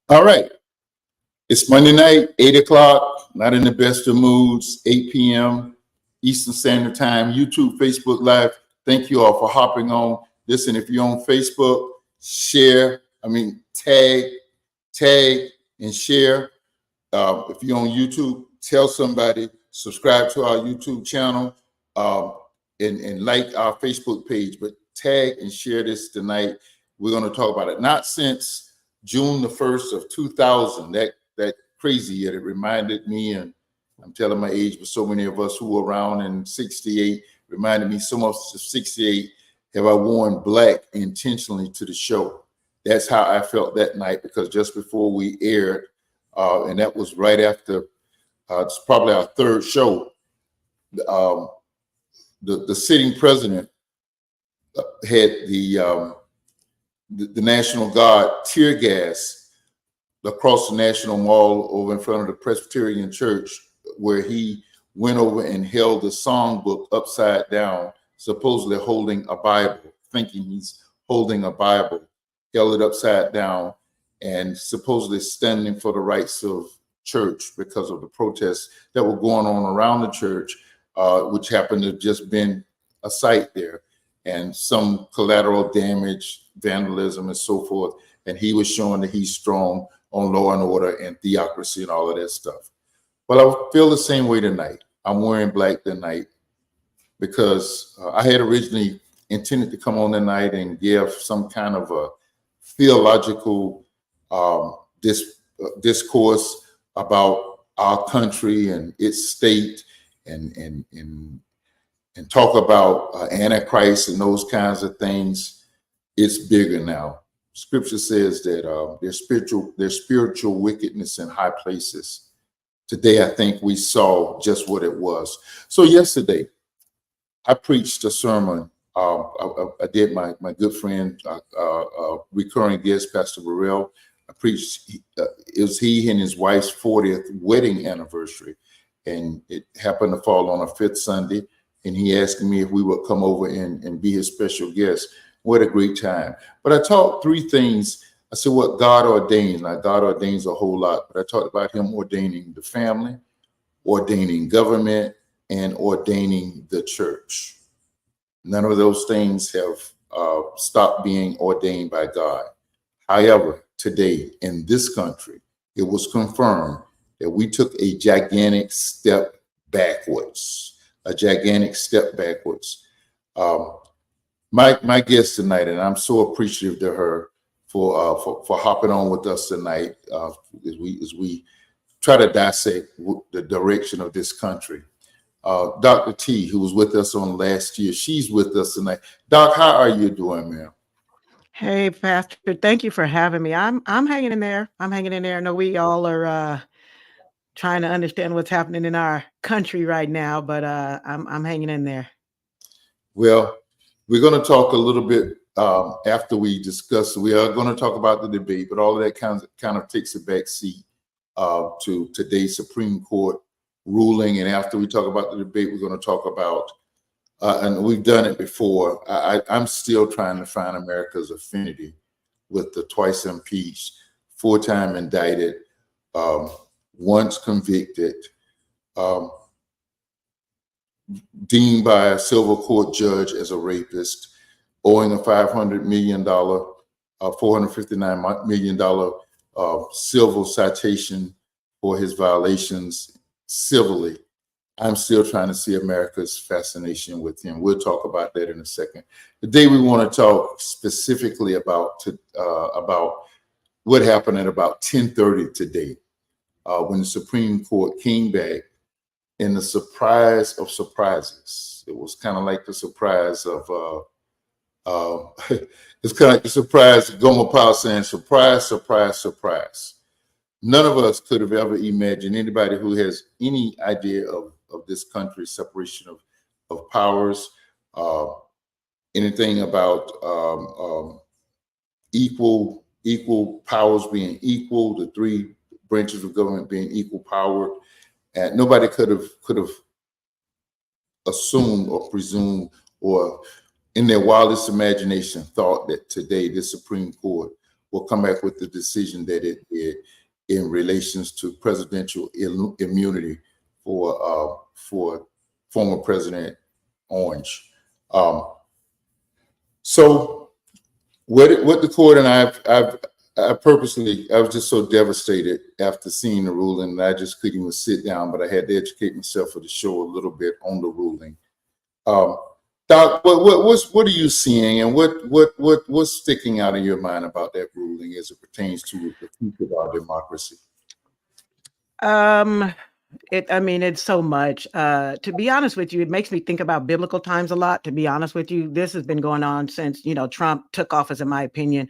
All right. It's Monday night, 8 o'clock, not in the best of moods, 8 p.m. Eastern Standard Time, YouTube, Facebook Live. Thank you all for hopping on. Listen, if you're on Facebook, tag and share. If you're on YouTube, tell somebody, subscribe to our YouTube channel, and like our Facebook page, but tag and share this tonight. We're going to talk about it. Not since June the 1st of 2000, that crazy year. It reminded me, and I'm telling my age, but so many of us who were around in 68, reminded me so much of 68. Have I worn black intentionally to the show? That's how I felt that night, because just before we aired, and that was right after, it's probably our third show, the sitting president had the National Guard tear gas across the National Mall over in front of the Presbyterian Church, where he went over and held the songbook upside down, supposedly holding a Bible, thinking he's holding a Bible, held it upside down, and supposedly standing for the rights of church because of the protests that were going on around the church, which happened to have just been a site there, and some collateral damage, vandalism, and so forth. And he was showing that he's strong on law and order and theocracy and all of that stuff. Well, I feel the same way tonight. I'm wearing black tonight because I had originally intended to come on tonight and give some kind of a theological discourse about our country and its state, and talk about Antichrist and those kinds of things. It's bigger now. Scripture says that there's spiritual wickedness in high places. Today, I think we saw just what it was. So yesterday, I preached a sermon. I did my good friend, recurring guest, Pastor Burrell. I preached, it was he and his wife's 40th wedding anniversary. And it happened to fall on a fifth Sunday. And he asked me if we would come over and be his special guest. What a great time. But I taught three things. I said what God ordains. Now, God ordains a whole lot, but I talked about him ordaining the family, ordaining government, and ordaining the church. None of those things have stopped being ordained by God. However, today in this country, it was confirmed that we took a gigantic step backwards. A gigantic step backwards. My guest tonight, and I'm so appreciative to her for hopping on with us tonight as we try to dissect the direction of this country. Dr. T, who was with us on last year, she's with us tonight. Doc, how are you doing, ma'am? Hey, Pastor, thank you for having me. I'm hanging in there. I'm hanging in there. I know we all are trying to understand what's happening in our country right now, but I'm hanging in there. Well, we're going to talk a little bit after we discuss. We are going to talk about the debate, but all of that kind of takes a back seat to today's Supreme Court ruling. And after we talk about the debate, we're going to talk about, and we've done it before, I'm still trying to find America's affinity with the twice impeached, 4-time indicted, once convicted, deemed by a civil court judge as a rapist, owing a $500 million, $459 million civil citation for his violations civilly. I'm still trying to see America's fascination with him. We'll talk about that in a second. Today, we want to talk specifically about what happened at about 10:30 today, when the Supreme Court came back. In the surprise of surprises, it was kind of like the surprise of it's kind of like the surprise of Gomer Pyle saying, "Surprise, surprise, surprise." None of us could have ever imagined, anybody who has any idea of this country's separation of powers, anything about equal powers being equal, the three branches of government being equal power. And nobody could have assumed or presumed or in their wildest imagination thought that today the Supreme Court will come back with the decision that it did in relations to presidential immunity for former President Orange. So what the court and I purposely, I was just so devastated after seeing the ruling that I just couldn't even sit down, but I had to educate myself for the show a little bit on the ruling. Doc, what are you seeing, and what's sticking out in your mind about that ruling as it pertains to the future of our democracy? It's so much. To be honest with you, it makes me think about biblical times a lot. To be honest with you, this has been going on since, Trump took office, in my opinion.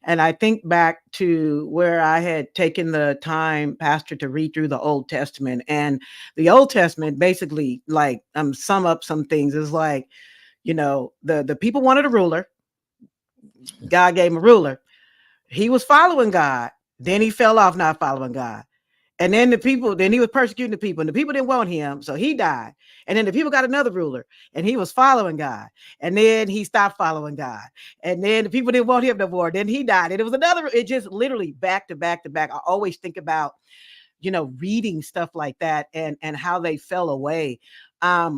And I think back to where I had taken the time, Pastor, to read through the Old Testament. And the Old Testament basically, sum up some things. Is like, the people wanted a ruler. God gave him a ruler. He was following God. Then he fell off not following God. And then he was persecuting the people, and the people didn't want him, so he died. And then the people got another ruler, and he was following God. And then he stopped following God. And then the people didn't want him no more. Then he died. And it just literally back to back to back. I always think about, reading stuff like that and how they fell away. I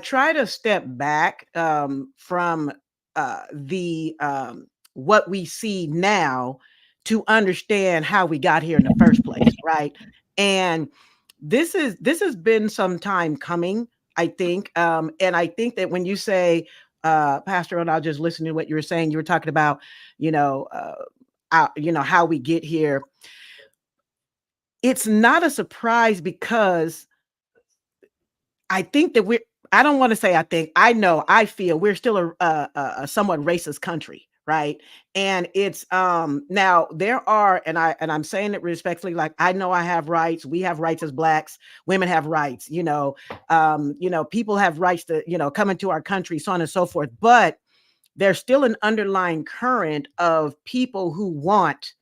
try to step back from what we see now to understand how we got here in the first place, right? And this has been some time coming, I think. And I think that when you say, Pastor, and I'll just listen to what you were saying, you were talking about, how we get here. It's not a surprise because I think that I don't want to say I feel we're still a somewhat racist country. Right. And it's now there are, and I'm saying it respectfully, like, I know I have rights. We have rights as Blacks. Women have rights, people have rights to, come into our country, so on and so forth. But there's still an underlying current of people who want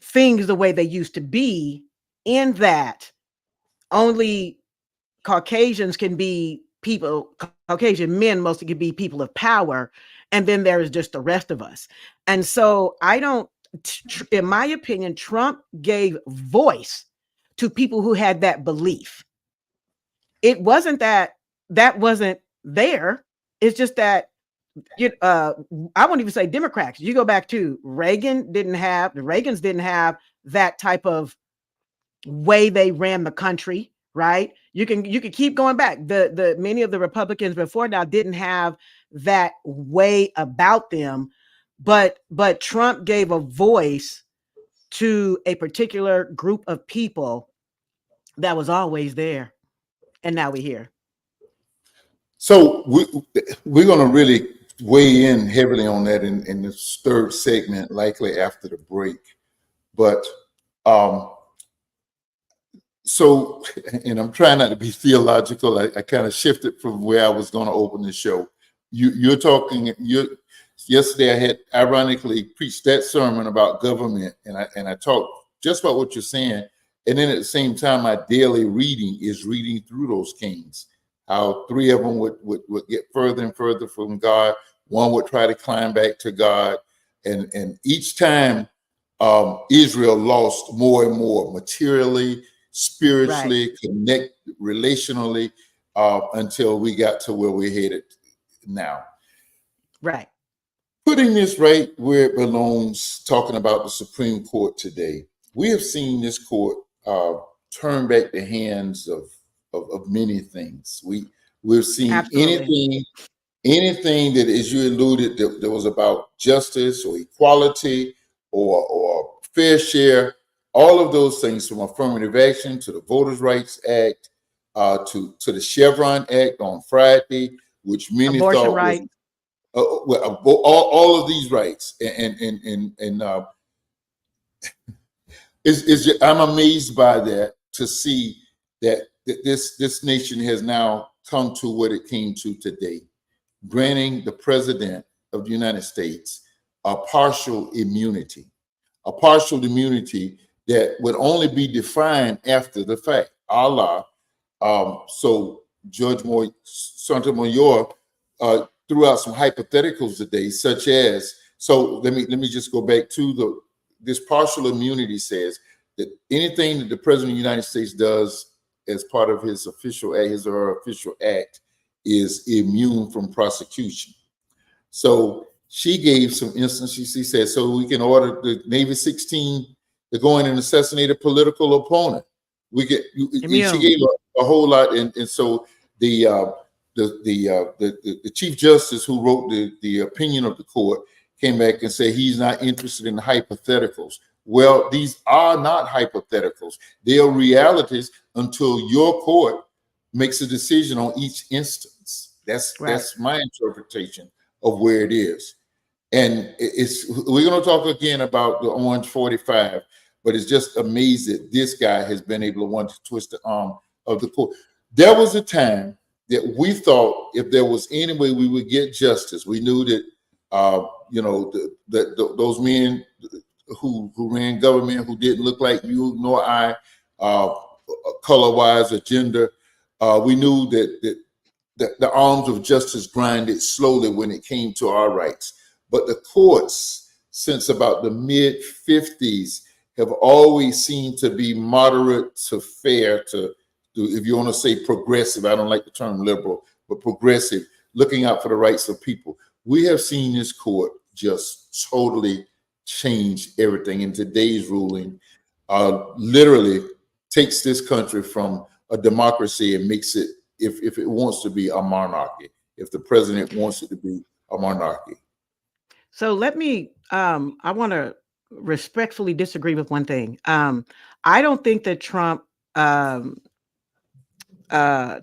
things the way they used to be, in that only Caucasians can be Caucasian men mostly can be people of power. And then there is just the rest of us. And so in my opinion, Trump gave voice to people who had that belief. It wasn't that wasn't there. It's just that, I won't even say Democrats. You go back to the Reagans didn't have that type of way they ran the country. Right. You can keep going back. The many of the Republicans before now didn't have that way about them, but Trump gave a voice to a particular group of people that was always there, and now we're here. So we're going to really weigh in heavily on that in this third segment, likely after the break. But so, and I'm trying not to be theological. I kind of shifted from where I was going to open the show. Yesterday I had ironically preached that sermon about government, and I talked just about what you're saying. And then at the same time, my daily reading is reading through those kings, how three of them would get further and further from God. One would try to climb back to God. And each time Israel lost more and more materially, spiritually, right, connect relationally, until we got to where we're headed now. Right. Putting this right where it belongs, talking about the Supreme Court today, we have seen this court turn back the hands of many things. We've seen anything that, as you alluded, that was about justice or equality or fair share. All of those things, from affirmative action to the Voters' Rights Act, to the Chevron Act on Friday, which many abortion thought right. was all of these rights, I'm amazed by that, to see that this nation has now come to what it came to today, granting the President of the United States a partial immunity that would only be defined after the fact. So Judge Sotomayor, threw out some hypotheticals today, such as, so let me just go back to this partial immunity says that anything that the president of the United States does as part of his official act, his or her official act, is immune from prosecution. So she gave some instances. She said, so we can order the Navy 16 to go in and assassinate a political opponent. We get. She gave a whole lot, and so the Chief Justice who wrote the opinion of the court came back and said he's not interested in hypotheticals. Well, these are not hypotheticals. They are realities until your court makes a decision on each instance. That's my interpretation of where it is. And we're going to talk again about the Orange 45, but it's just amazing that this guy has been able to twist the arm of the court. There was a time that we thought if there was any way we would get justice, we knew that those men who ran government who didn't look like you nor I, color-wise or gender, we knew that the arms of justice grinded slowly when it came to our rights. But the courts, since about the mid-50s, have always seemed to be moderate to fair to, if you want to say progressive, I don't like the term liberal, but progressive, looking out for the rights of people. We have seen this court just totally change everything. And today's ruling literally takes this country from a democracy and makes it, if it wants to be, a monarchy, if the president wants it to be a monarchy. So let me, I want to respectfully disagree with one thing. I don't think that Trump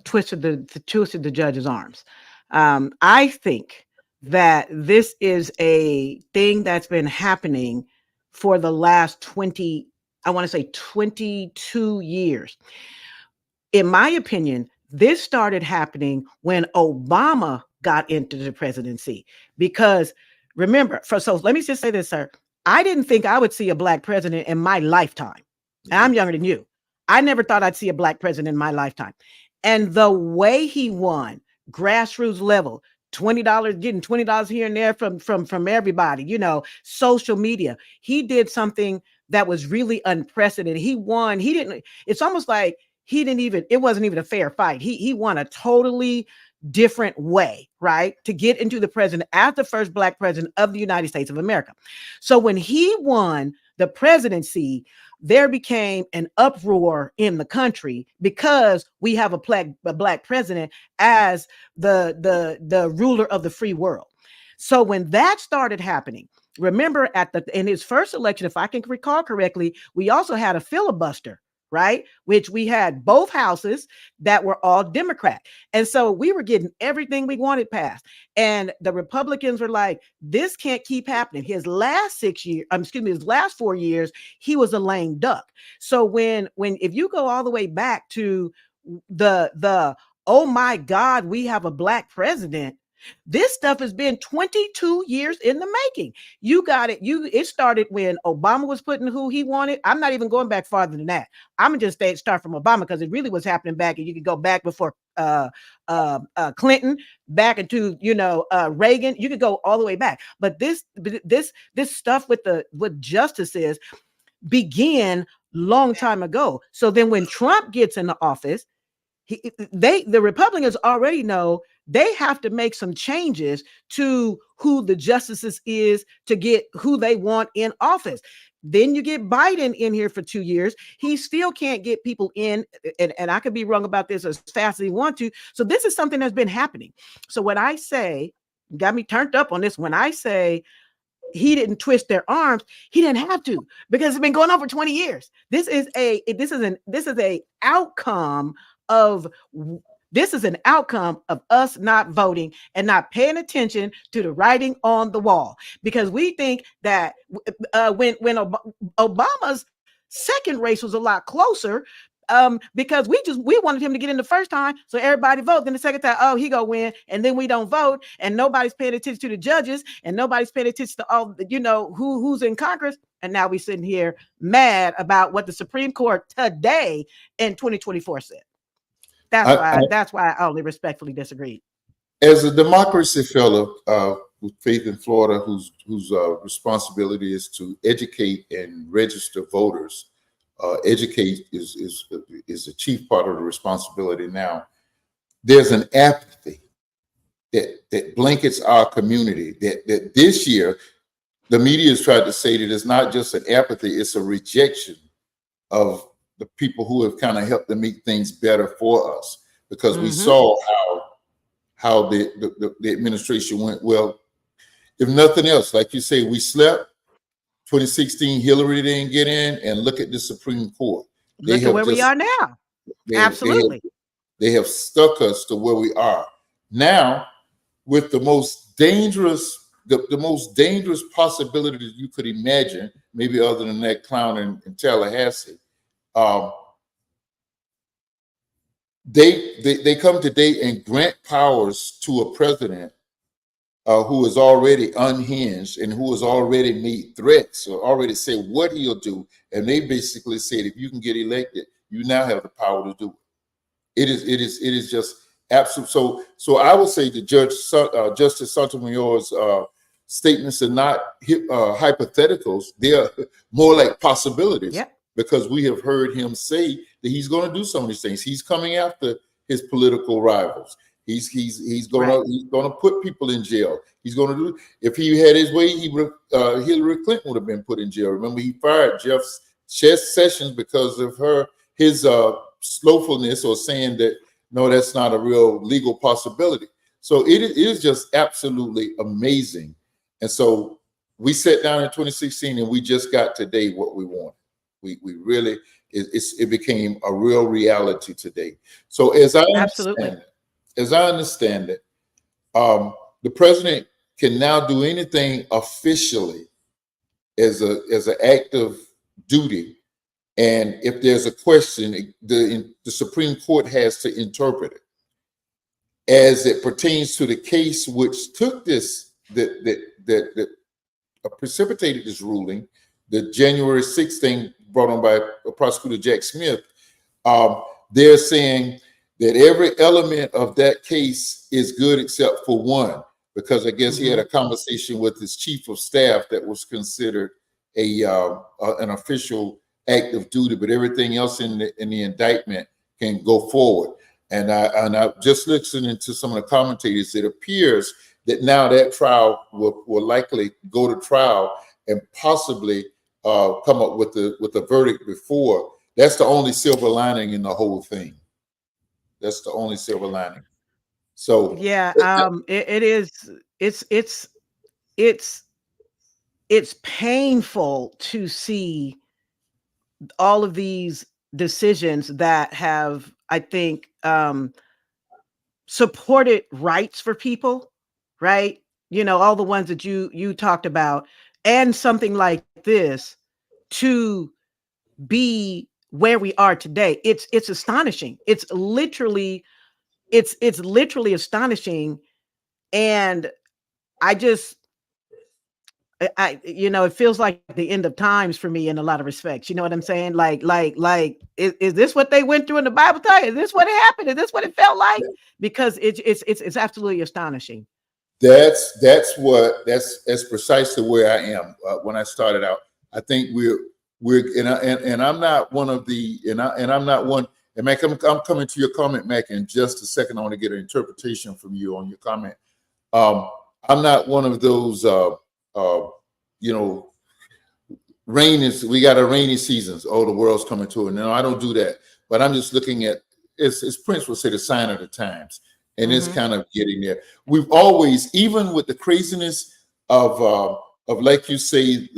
twisted the judge's arms. I think that this is a thing that's been happening for the last 22 years. In my opinion, this started happening when Obama got into the presidency, because remember, so let me just say this, sir. I didn't think I would see a black president in my lifetime. And I'm younger than you. I never thought I'd see a black president in my lifetime. And the way he won, grassroots level, $20, getting $20 here and there from everybody, social media. He did something that was really unprecedented. He won. It's almost like it wasn't even a fair fight. He won a totally different way, right? To get into the president as the first black president of the United States of America. So when he won the presidency, there became an uproar in the country because we have a black president as the ruler of the free world. So when that started happening, remember in his first election, if I can recall correctly, we also had a filibuster, right? Which we had both houses that were all Democrat. And so we were getting everything we wanted passed. And the Republicans were like, this can't keep happening. His last 4 years, he was a lame duck. So if you go all the way back to the oh my God, we have a black president, this stuff has been 22 years in the making. You got it. It started when Obama was putting who he wanted. I'm not even going back farther than that. I'm just start from Obama because it really was happening back, and you could go back before Clinton, back into Reagan. You could go all the way back. But this stuff with justices began long time ago. So then when Trump gets in the office, the Republicans already know they have to make some changes to who the justices is to get who they want in office. Then you get Biden in here for 2 years. He still can't get people in, and I could be wrong about this as fast as he wants to. So this is something that's been happening. So when I say, got me turned up on this, when I say he didn't twist their arms, he didn't have to, because it's been going on for 20 years. This is an outcome of us not voting and not paying attention to the writing on the wall, because we think that when Obama's second race was a lot closer, because we wanted him to get in the first time, so everybody vote. Then the second time, oh, he gonna win, and then we don't vote, and nobody's paying attention to the judges, and nobody's paying attention to all who's in Congress, and now we're sitting here mad about what the Supreme Court today in 2024 said. That's why I only respectfully disagreed. As a democracy fellow with faith in Florida, whose responsibility is to educate and register voters, educate is a chief part of the responsibility now. There's an apathy that blankets our community. That this year, the media has tried to say that it's not just an apathy; it's a rejection of the people who have kind of helped to make things better for us, because we saw how the administration went. Well, if nothing else, like you say, we slept. 2016, Hillary didn't get in, and look at the Supreme Court. Look at where we are now. Absolutely. They have stuck us to where we are now, with the most dangerous, the most dangerous possibility that you could imagine, maybe other than that clown in Tallahassee. They come today and grant powers to a president who is already unhinged and who has already made threats or already said what he'll do. And they basically said, if you can get elected, you now have the power to do it. It is just absolute. So I would say the Justice Sotomayor's statements are not hypotheticals. They are more like possibilities. Yep. Because we have heard him say that he's going to do some of these things. He's coming after his political rivals. He's gonna put people in jail. He's gonna do. If he had his way, Hillary Clinton would have been put in jail. Remember, he fired Jeff Sessions because of his slowfulness, or saying that no, that's not a real legal possibility. So it is just absolutely amazing. And so we sat down in 2016 and we just got today what we wanted. We really, it became a real reality today. So as I understand it, the president can now do anything officially as an act of duty, and if there's a question, the Supreme Court has to interpret it as it pertains to the case which took this that precipitated this ruling, the January 6th thing brought on by Prosecutor Jack Smith. They're saying that every element of that case is good except for one, because I guess he had a conversation with his chief of staff that was considered an official act of duty, but everything else in the indictment can go forward. And I just listening to some of the commentators, it appears that now that trial will likely go to trial and possibly come up with a verdict before. That's the only silver lining in the whole thing. That's the only silver lining. So yeah, it is. It's painful to see all of these decisions that have, I think, supported rights for people, right? You know, all the ones that you talked about, and something like this to be where we are today. It's astonishing. It's literally astonishing. And I it feels like the end of times for me in a lot of respects. You know what I'm saying? Like, is this what they went through in the Bible time? Is this what happened? Is this what it felt like? Because it's absolutely astonishing. That's precisely where I am when I started out. I think and I'm not one of the I'm not one. And Mac, I'm coming to your comment, Mac, in just a second. I want to get an interpretation from you on your comment. I'm not one of those. We got a rainy seasons. Oh, the world's coming to it. No, I don't do that. But I'm just looking at, as Prince would say, the sign of the times. And it's kind of getting there. We've always, even with the craziness of like you say,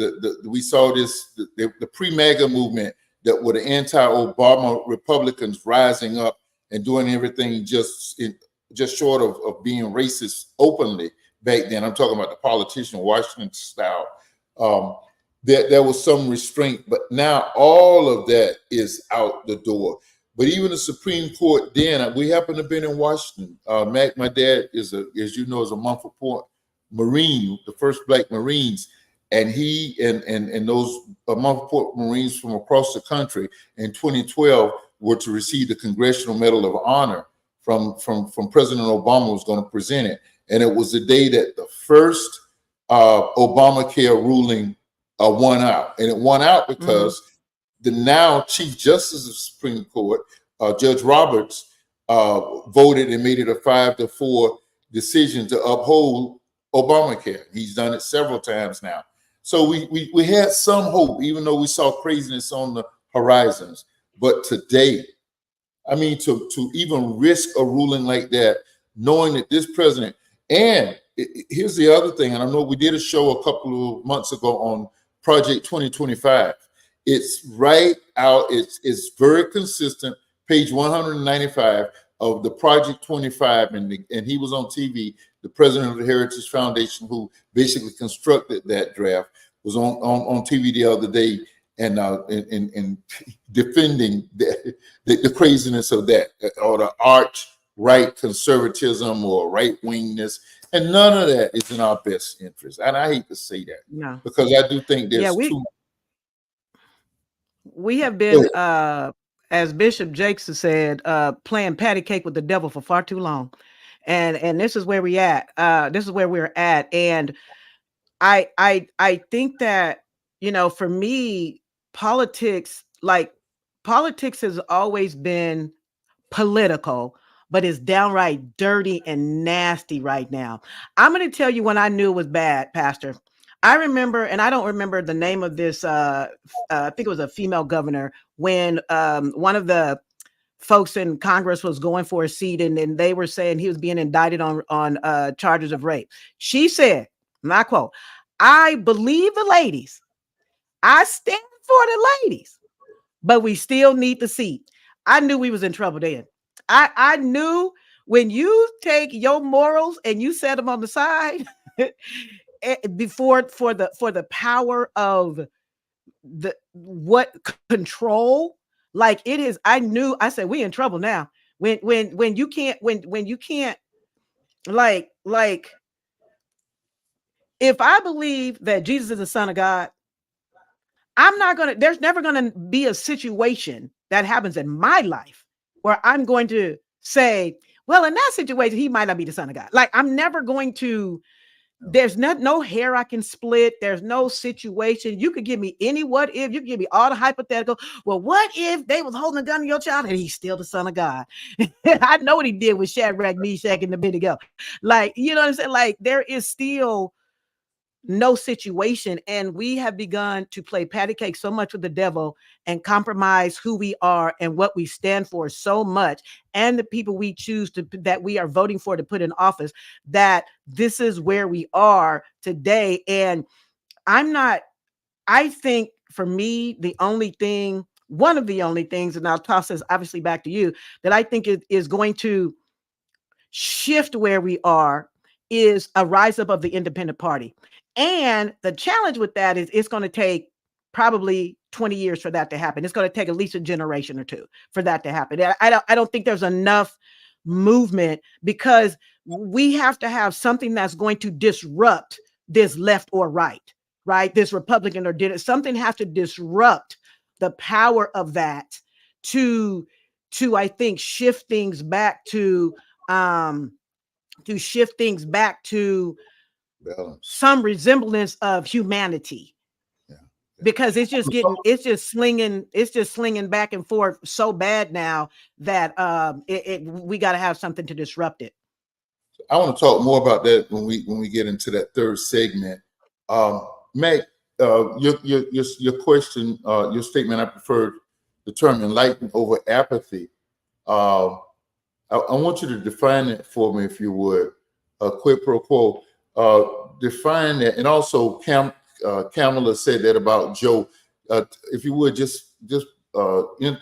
we saw the pre-MAGA movement that were the anti-Obama Republicans rising up and doing everything just short of being racist openly back then. I'm talking about the politician Washington style. There was some restraint, but now all of that is out the door. But even the Supreme Court then, we happen to have been in Washington. Mac, my dad is as you know, is a Mumford Point Marine, the first Black Marines. And he and those Mumford Point Marines from across the country in 2012 were to receive the Congressional Medal of Honor from President Obama was going to present it, and it was the day that the first Obamacare ruling won out, and it won out because the now Chief Justice of the Supreme Court, Judge Roberts, voted and made it a 5-4 decision to uphold Obamacare. He's done it several times now. So we had some hope, even though we saw craziness on the horizons. But today, I mean, to even risk a ruling like that, knowing that this president, and here's the other thing, and I know we did a show a couple of months ago on Project 2025. It's right out, it's very consistent, page 195 of the Project 25, and he was on TV. The president of the Heritage Foundation, who basically constructed that draft, was on TV the other day, and defending the craziness of that, or the arch right conservatism or right wingness, and none of that is in our best interest. And I hate to say that, because I do think there's we have been, as Bishop Jakes has said, playing patty cake with the devil for far too long, and this is where we at. This is where we're at, and I think that, you know, for me, politics has always been political, but it's downright dirty and nasty right now. I'm going to tell you when I knew it was bad, Pastor. I remember, and I don't remember the name of this, I think it was a female governor, when one of the folks in Congress was going for a seat, and they were saying he was being indicted on charges of rape. She said, and I quote, "I believe the ladies. I stand for the ladies, but we still need the seat." I knew we was in trouble then. I knew when you take your morals and you set them on the side before for the power of the what control, like it is. I knew. I said we in trouble now. When you can't like if I believe that Jesus is the Son of God, there's never gonna be a situation that happens in my life where I'm going to say, well, in that situation, he might not be the Son of God. Like, I'm never going to, there's no hair I can split. There's no situation. You could give me any what if, you could give me all the hypothetical. Well, what if they was holding a gun to your child and he's still the Son of God? I know what he did with Shadrach, Meshach, and Abednego. Like, you know what I'm saying? Like, there is still no situation, and we have begun to play patty cake so much with the devil and compromise who we are and what we stand for so much, and the people we choose that we are voting for to put in office, that this is where we are today. And I think for me, one of the only things, and I'll toss this obviously back to you, that I think is going to shift where we are is a rise up of the independent party. And the challenge with that is it's going to take probably 20 years for that to happen. It's going to take at least a generation or two for that to happen. I don't think there's enough movement, because we have to have something that's going to disrupt this left or right, this Republican or something has to disrupt the power of that to I think shift things back to balance, some resemblance of humanity. Because it's just slinging back and forth so bad now that we got to have something to disrupt it. I want to talk more about that when we get into that third segment. Meg, your question, your statement, I prefer the term enlightened over apathy. I want you to define it for me, if you would. Quid pro quo. Define that, and also Kamala said that about Joe. If you would just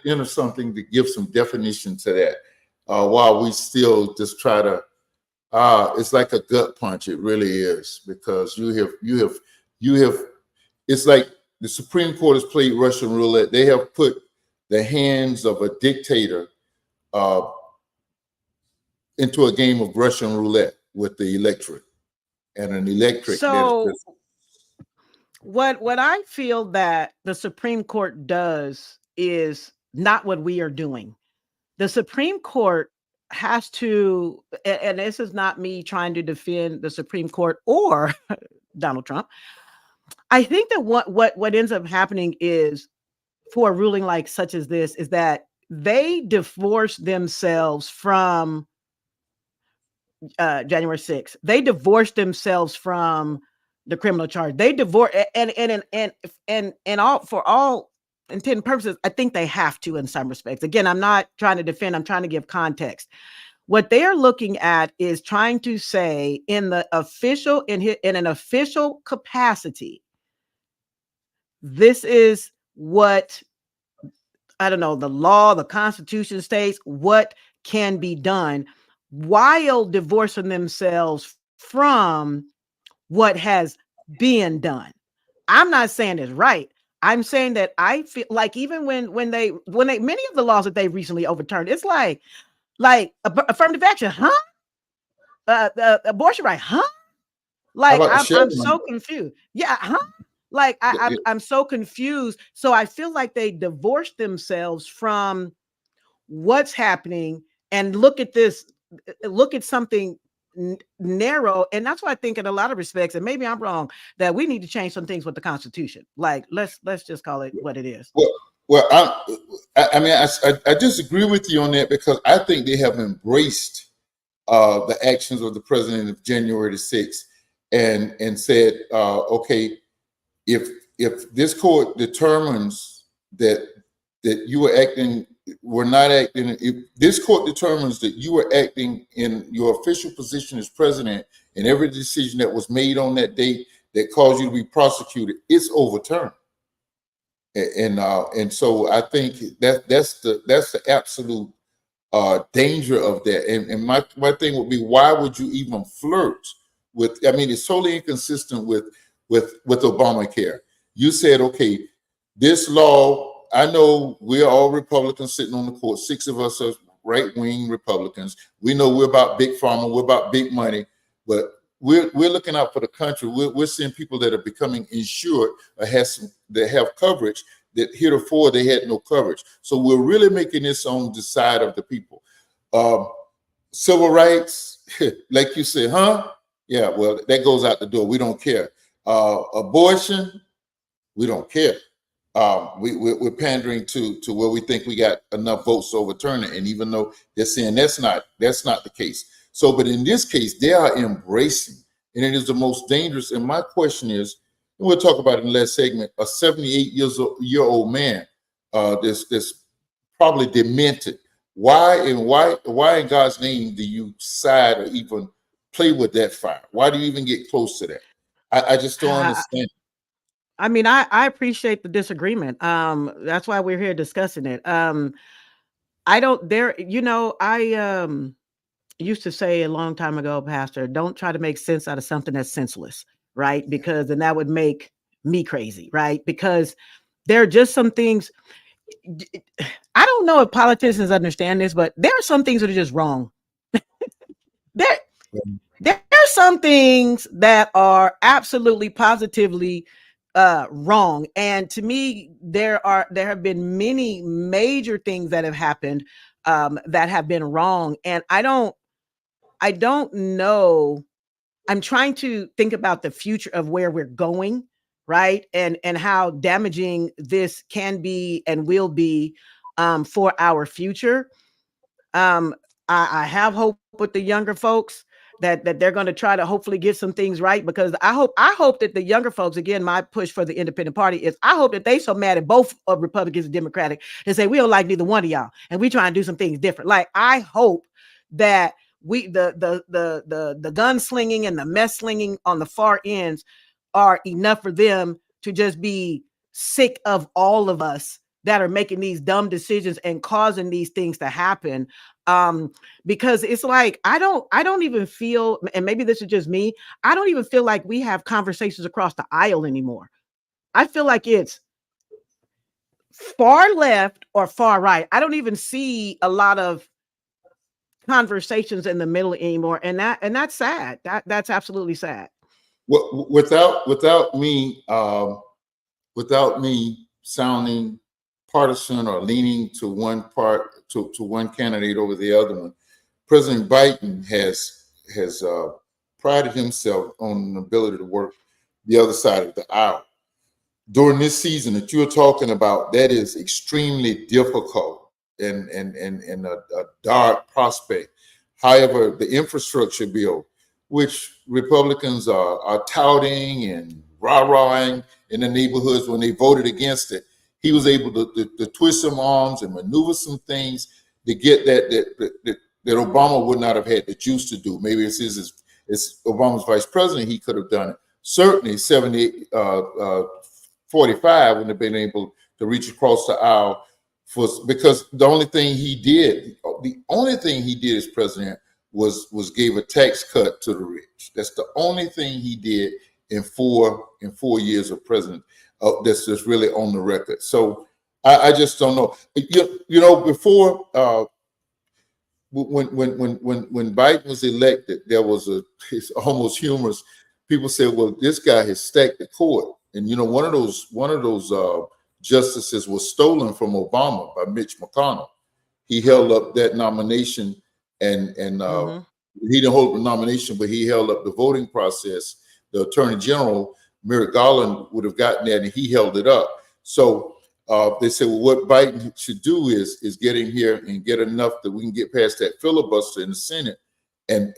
enter something to give some definition to that, while we still just try to. It's like a gut punch. It really is, because you have. It's like the Supreme Court has played Russian roulette. They have put the hands of a dictator into a game of Russian roulette with the electorate, and an electric. So what I feel that the Supreme Court does is not what we are doing. The Supreme Court has to, and this is not me trying to defend the Supreme Court or Donald Trump. I think that what ends up happening is, for a ruling like such as this, is that they divorce themselves from January 6th. They divorced themselves from the criminal charge. They divorce and all, for all intent and purposes, I think they have to in some respects. Again, I'm not trying to defend, I'm trying to give context. What they are looking at is trying to say in the official, in an official capacity, this is what, I don't know, the law, the Constitution states what can be done, while divorcing themselves from what has been done. I'm not saying it's right. I'm saying that I feel like even when they many of the laws that they recently overturned, it's like affirmative action, huh? Abortion right, huh? How Like about the I'm Shelby? so confused. Yeah, huh? Like I'm so confused. So I feel like they divorced themselves from what's happening and look at this, look at something narrow. And that's why I think in a lot of respects, and maybe I'm wrong, that we need to change some things with the Constitution. Like let's just call it what it is. Well, I mean, I disagree with you on that, because I think they have embraced the actions of the president of January the 6th, and said, okay, if this court determines that you were not acting, if this court determines that you were acting in your official position as president, and every decision that was made on that date that caused you to be prosecuted, it's overturned. And so I think that's the absolute danger of that. And my thing would be, why would you even flirt with? I mean, it's totally inconsistent with Obamacare. You said, okay, this law. I know we're all Republicans sitting on the court. 6 of us are right-wing Republicans. We know we're about big pharma, we're about big money, but we're looking out for the country. We're seeing people that are becoming insured or that have coverage that heretofore they had no coverage. So we're really making this on the side of the people. Civil rights, like you said, huh? Yeah, well, that goes out the door. We don't care. Abortion, we don't care. We're pandering to where we think we got enough votes to overturn it, and even though they're saying that's not the case. So, but in this case, they are embracing, and it is the most dangerous. And my question is, and we'll talk about it in the last segment, a 78-year-old man, that's probably demented. Why in God's name do you side or even play with that fire? Why do you even get close to that? I just don't understand. I mean, I appreciate the disagreement. That's why we're here discussing it. I don't there, I used to say a long time ago, Pastor, don't try to make sense out of something that's senseless, right? Because then that would make me crazy, right? Because there are just some things. I don't know if politicians understand this, but there are some things that are just wrong. There, there are some things that are absolutely positively wrong, and to me there have been many major things that have happened that have been wrong, and I don't know. I'm trying to think about the future of where we're going, right? And how damaging this can be and will be for our future. I have hope with the younger folks that they're going to try to hopefully get some things right, because I hope that the younger folks, again, my push for the independent party is, I hope that they so mad at both of Republicans and Democratic and say, we don't like neither one of y'all and we try and do some things different. Like, I hope that the gunslinging and the mess slinging on the far ends are enough for them to just be sick of all of us that are making these dumb decisions and causing these things to happen. Because it's like, I don't even feel, and maybe this is just me, I don't even feel like we have conversations across the aisle anymore. I feel like it's far left or far right. I don't even see a lot of conversations in the middle anymore, and that's sad. That's absolutely sad. Well, without me sounding partisan or leaning to one candidate over the other one, President Biden has prided himself on an ability to work the other side of the aisle. During this season that you're talking about, that is extremely difficult and a dark prospect. However, the infrastructure bill, which Republicans are touting and rah-rahing in the neighborhoods when they voted against it, he was able to twist some arms and maneuver some things to get that Obama would not have had the juice to do. Maybe it's Obama's vice president, he could have done it. Certainly 45 wouldn't have been able to reach across the aisle because the only thing he did as president was gave a tax cut to the rich. That's the only thing he did in 4 years of president. That's just really on the record. So I just don't know. You know, before when Biden was elected, there was it's almost humorous. People said, "Well, this guy has stacked the court," and you know, one of those justices was stolen from Obama by Mitch McConnell. He held up that nomination, and he didn't hold the nomination, but he held up the voting process. The Attorney General Merrick Garland would have gotten that, and he held it up. So they said, well, what Biden should do is get in here and get enough that we can get past that filibuster in the Senate and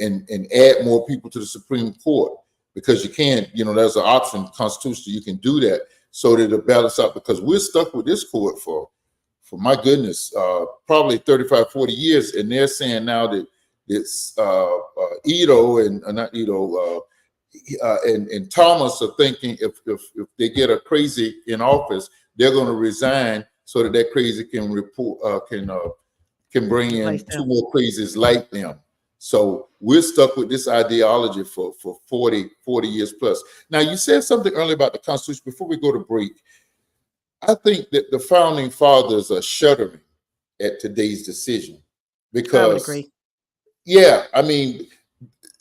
add more people to the Supreme Court, because you can't, you know, there's an option constitutionally, you can do that so that it'll balance out, because we're stuck with this court for my goodness, probably 35, 40 years. And they're saying now that it's Ito and not Ito, and Thomas are thinking if they get a crazy in office, they're going to resign so that crazy can bring in 2 more crazies like them. So we're stuck with this ideology for 40 years plus. Now, you said something earlier about the Constitution. Before we go to break, I think that the founding fathers are shuddering at today's decision, because I would agree. Yeah, I mean,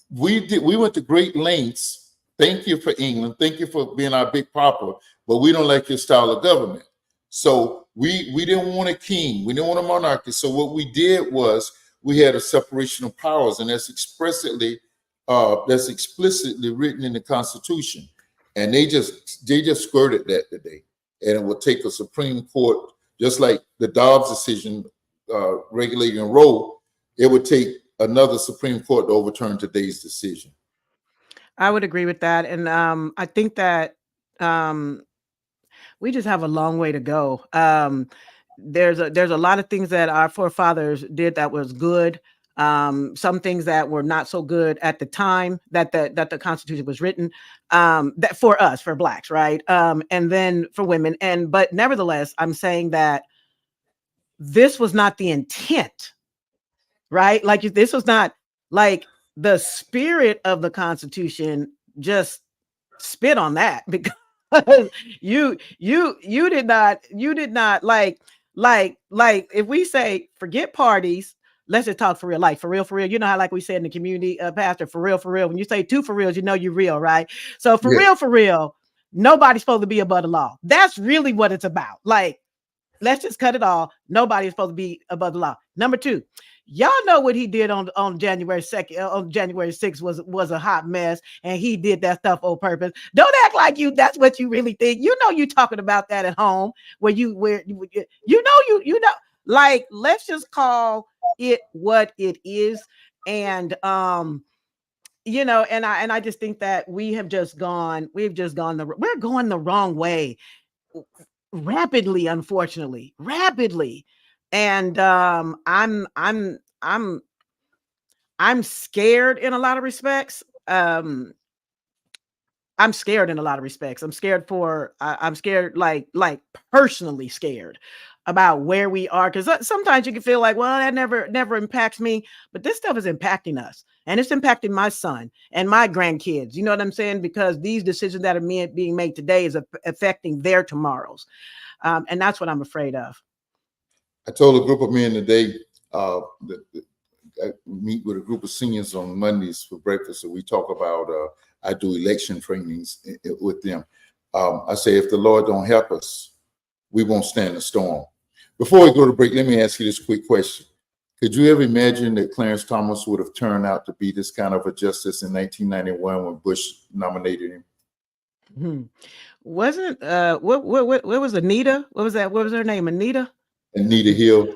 we went to great lengths. Thank you for England. Thank you for being our big papa, but we don't like your style of government. So we didn't want a king. We didn't want a monarchy. So what we did was we had a separation of powers, and that's explicitly written in the Constitution. And they just skirted that today. And it will take a Supreme Court, just like the Dobbs decision regulating Roe. It would take another Supreme Court to overturn today's decision. I would agree with that. And I think that we just have a long way to go. There's a lot of things that our forefathers did that was good. Some things that were not so good at the time that the Constitution was written, that for us, for Blacks, right? And then for women. But nevertheless, I'm saying that this was not the intent, right? Like, this was not like the spirit of the Constitution. Just spit on that, because you did not like if we say forget parties, let's just talk for real, like for real. You know how, like we said in the community, pastor, for real. When you say 2 for reals, you know you're real, right? So for real, nobody's supposed to be above the law. That's really what it's about. Like, let's just cut it all. Nobody's supposed to be above the law. Number 2, y'all know what he did on January 2nd, on January 6th was a hot mess, and he did that stuff on purpose. Don't act like that's what you really think. You know, you talking about that at home where you know, like, let's just call it what it is. And you know, and I just think that we're going the wrong way rapidly, unfortunately, and I'm scared in a lot of respects. I'm scared in a lot of respects. I'm scared like personally scared about where we are, because sometimes you can feel like, well, that never impacts me, but this stuff is impacting us, and it's impacting my son and my grandkids. You know what I'm saying? Because these decisions that are being made today is affecting their tomorrows, and that's what I'm afraid of. I told a group of men today that I meet with a group of seniors on Mondays for breakfast, so we talk about I do election trainings with them. I say, if the Lord don't help us, we won't stand the storm. Before we go to break, let me ask you this quick question, Could you ever imagine that Clarence Thomas would have turned out to be this kind of a justice in 1991 when Bush nominated him? Hmm. Wasn't what was Anita? What was that? What was her name? Anita? Anita Hill.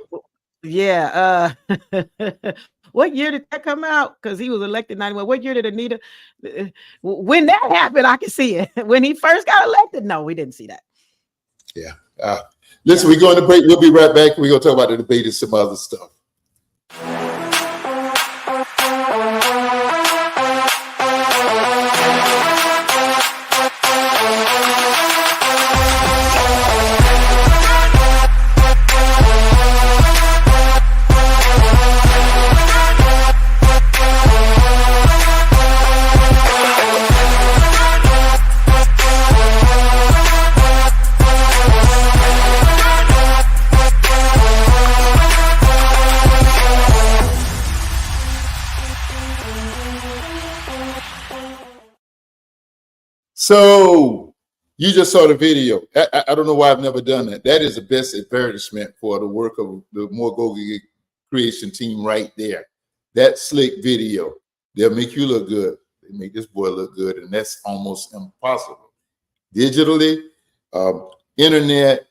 Yeah. What year did that come out? Because he was elected 91. What year did Anita? When that happened, I can see it. When he first got elected, no, we didn't see that. Yeah. Listen, we're going to break. We'll be right back. We're going to talk about the debate and some other stuff. So you just saw the video. I don't know why I've never done that. That is the best advertisement for the work of the More Go-Giga creation team right there. That slick video. They'll make you look good. They make this boy look good, and that's almost impossible. Digitally, internet,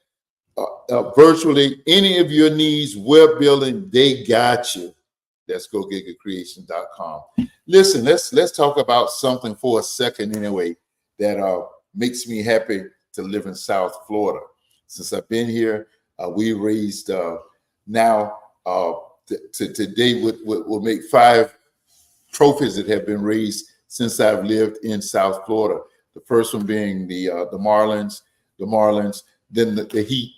virtually, any of your needs, web building, they got you. That's GoGigaCreation.com. Listen, let's talk about something for a second anyway that makes me happy to live in South Florida. Since I've been here, we raised now today we'll make 5 trophies that have been raised since I've lived in South Florida. The first one being the Marlins, then the Heat.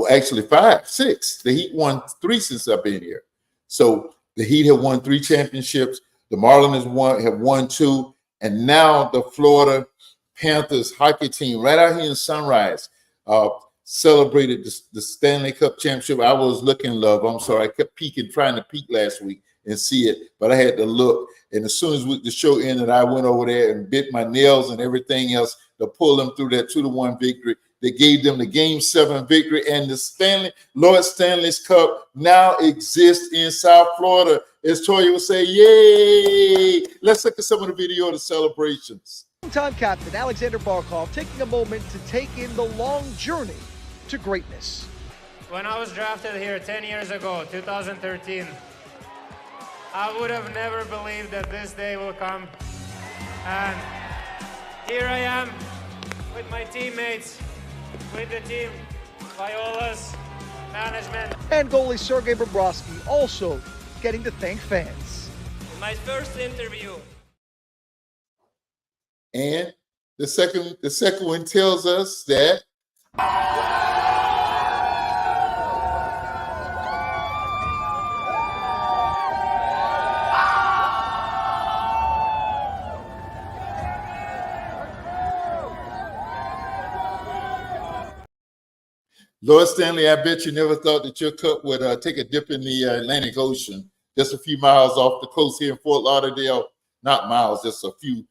Actually 5, 6. The Heat won 3 since I've been here. So the Heat have won 3 championships. The Marlins have won 2, and now the Florida Panthers hockey team right out here in Sunrise celebrated the Stanley Cup championship. I was looking, love. I'm sorry. I kept trying to peek last week and see it, but I had to look. And as soon as the show ended, I went over there and bit my nails and everything else to pull them through that 2-1 victory. They gave them the Game 7 victory, and the Lord Stanley's Cup now exists in South Florida. As Toya would say, yay! Let's look at some of the video of the celebrations. Time captain Alexander Barkov taking a moment to take in the long journey to greatness. When I was drafted here 10 years ago, 2013, I would have never believed that this day will come. And here I am with my teammates, with the team, Viola's management. And goalie Sergei Bobrovsky also getting to thank fans. My first interview. And the second one tells us that Lord Stanley, I bet you never thought that your cup would take a dip in the Atlantic Ocean, just a few miles off the coast here in Fort Lauderdale. Not miles, just a few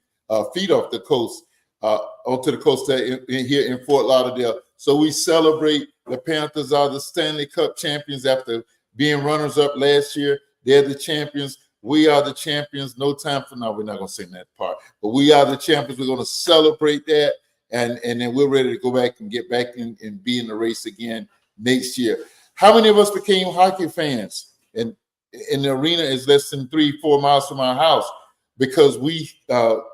feet off the coast, onto the coast here in Fort Lauderdale. So we celebrate. The Panthers are the Stanley Cup champions after being runners-up last year. They're the champions. We are the champions. No time for now. We're not going to sing that part. But we are the champions. We're going to celebrate that. And then we're ready to go back and get back and be in the race again next year. How many of us became hockey fans? And the arena is less than 3-4 miles from our house because we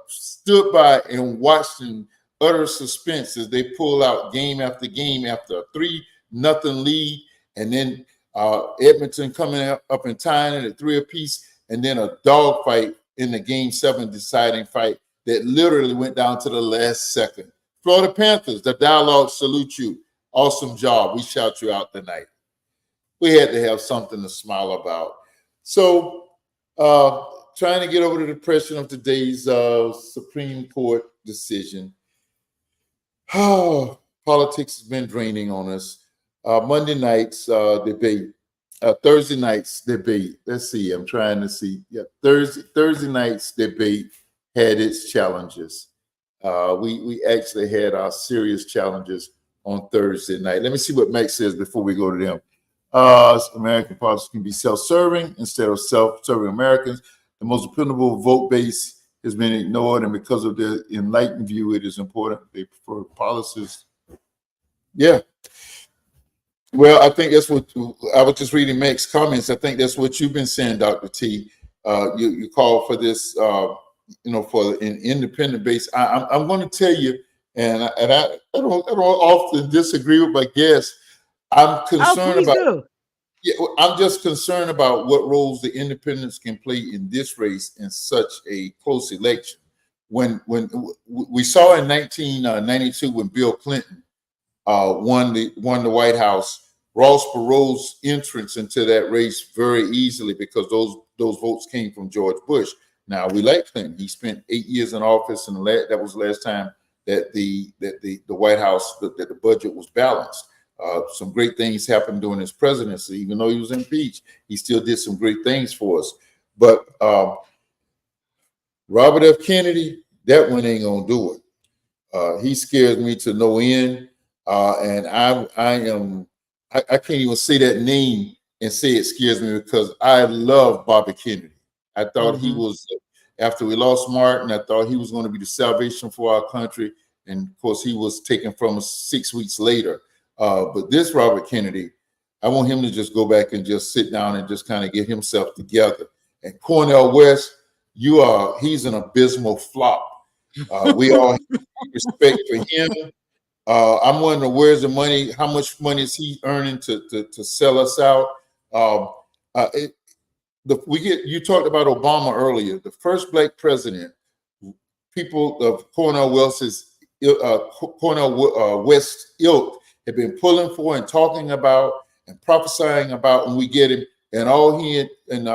stood by and watched in utter suspense as they pull out game after game after a 3-0 lead. And then Edmonton coming up and tying it at 3 apiece. And then a dogfight in the Game 7 deciding fight that literally went down to the last second. Florida Panthers, the dialogue salute you. Awesome job. We shout you out tonight. We had to have something to smile about. So trying to get over the depression of today's Supreme Court decision. Oh, politics has been draining on us. Monday night's debate. Thursday night's debate. Let's see. I'm trying to see. Yeah, Thursday night's debate had its challenges. We actually had our serious challenges on Thursday night. Let me see what Max says before we go to them. American politics can be self-serving instead of self-serving Americans. The most dependable vote base has been ignored, and because of their enlightened view, it is important they prefer policies. Yeah. Well, I think that's what I was just reading Meg's comments. I think that's what you've been saying, Dr. T. You call for this, for an independent base. I'm going to tell you, and I don't often disagree with my guests. I'm concerned about. Do. Yeah, I'm just concerned about what roles the independents can play in this race in such a close election. When we saw in 1992 when Bill Clinton won the White House, Ross Perot's entrance into that race very easily because those votes came from George Bush. Now we like Clinton. He spent 8 years in office, and that was the last time that the White House that the budget was balanced. Some great things happened during his presidency. Even though he was impeached, he still did some great things for us. But Robert F. Kennedy, that one ain't gonna do it. He scares me to no end, and I can't even say that name and say it scares me because I love Bobby Kennedy. I thought he was, after we lost Martin, I thought he was going to be the salvation for our country, and of course he was taken from us 6 weeks later. But this Robert Kennedy, I want him to just go back and just sit down and just kind of get himself together. And Cornel West, he's an abysmal flop. We all have respect for him. I'm wondering where's the money? How much money is he earning to sell us out? You talked about Obama earlier. The first black president, people of Cornel West's West ilk have been pulling for and talking about and prophesying about when we get him, and all he and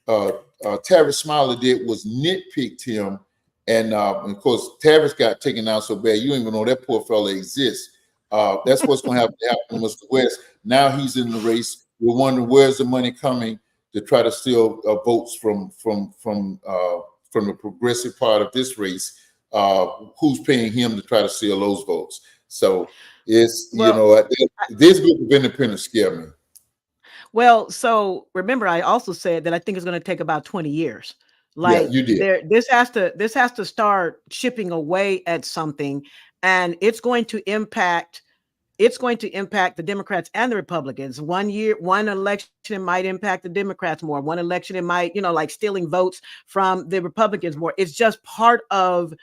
Tavis Smiley did was nitpicked him, and of course Tavis got taken out so bad you don't even know that poor fella exists. That's what's going to happen to Mr. West. Now he's in the race. We're wondering where's the money coming to try to steal votes from the progressive part of this race. Who's paying him to try to steal those votes? So it's this group of independents scare me. Well, so remember, I also said that I think it's going to take about 20 years. Like, yeah, you did. This has to start chipping away at something, and it's going to impact the Democrats and the Republicans. One election might impact the Democrats more. One election it might, like stealing votes from the Republicans more. It's just part of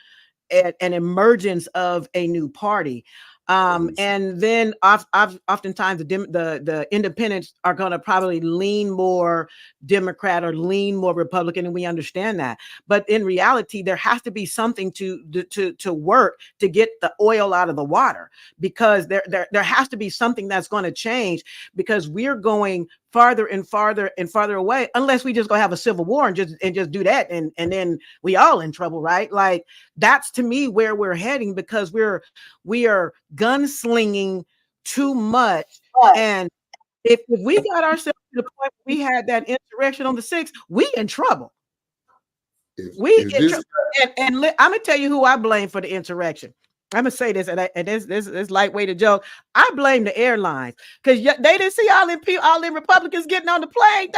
an emergence of a new party. And then oftentimes the independents are going to probably lean more Democrat or lean more Republican, and we understand that. But in reality, there has to be something to work to get the oil out of the water, because there has to be something that's going to change, because we're going farther and farther and farther away, unless we just go have a civil war and just do that, and then we all in trouble, right? Like, that's to me where we're heading, because we are gunslinging too much. And if we got ourselves to the point where we had that insurrection on the 6th, we in trouble. And I'm gonna tell you who I blame for the insurrection. I'm gonna say this, and this lightweight a joke. I blame the airlines, because they didn't see all them Republicans getting on the plane.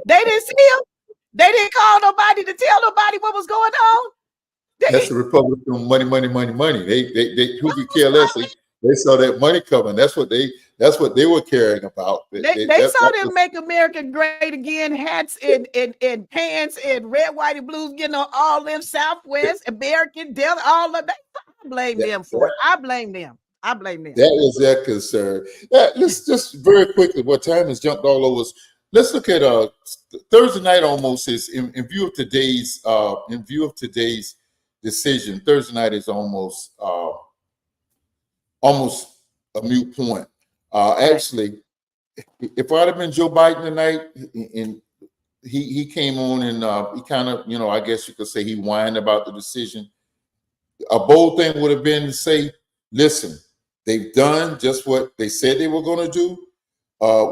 They didn't see them. They didn't call nobody to tell nobody what was going on. That's the Republican money. They who could care less. They saw that money coming. That's what they were caring about. They saw them make America great again. Hats and pants and red, white, and blues, getting on all them Southwest, American, Delta, all of that. I blame them for it. I blame them. That was their concern. Let's just very quickly, what time has jumped all over us. Let's look at Thursday night. Almost is in view of today's decision. Thursday night is almost a moot point. Actually, if I'd have been Joe Biden tonight, and he came on and he kind of, I guess you could say he whined about the decision. A bold thing would have been to say, listen, they've done just what they said they were going to do.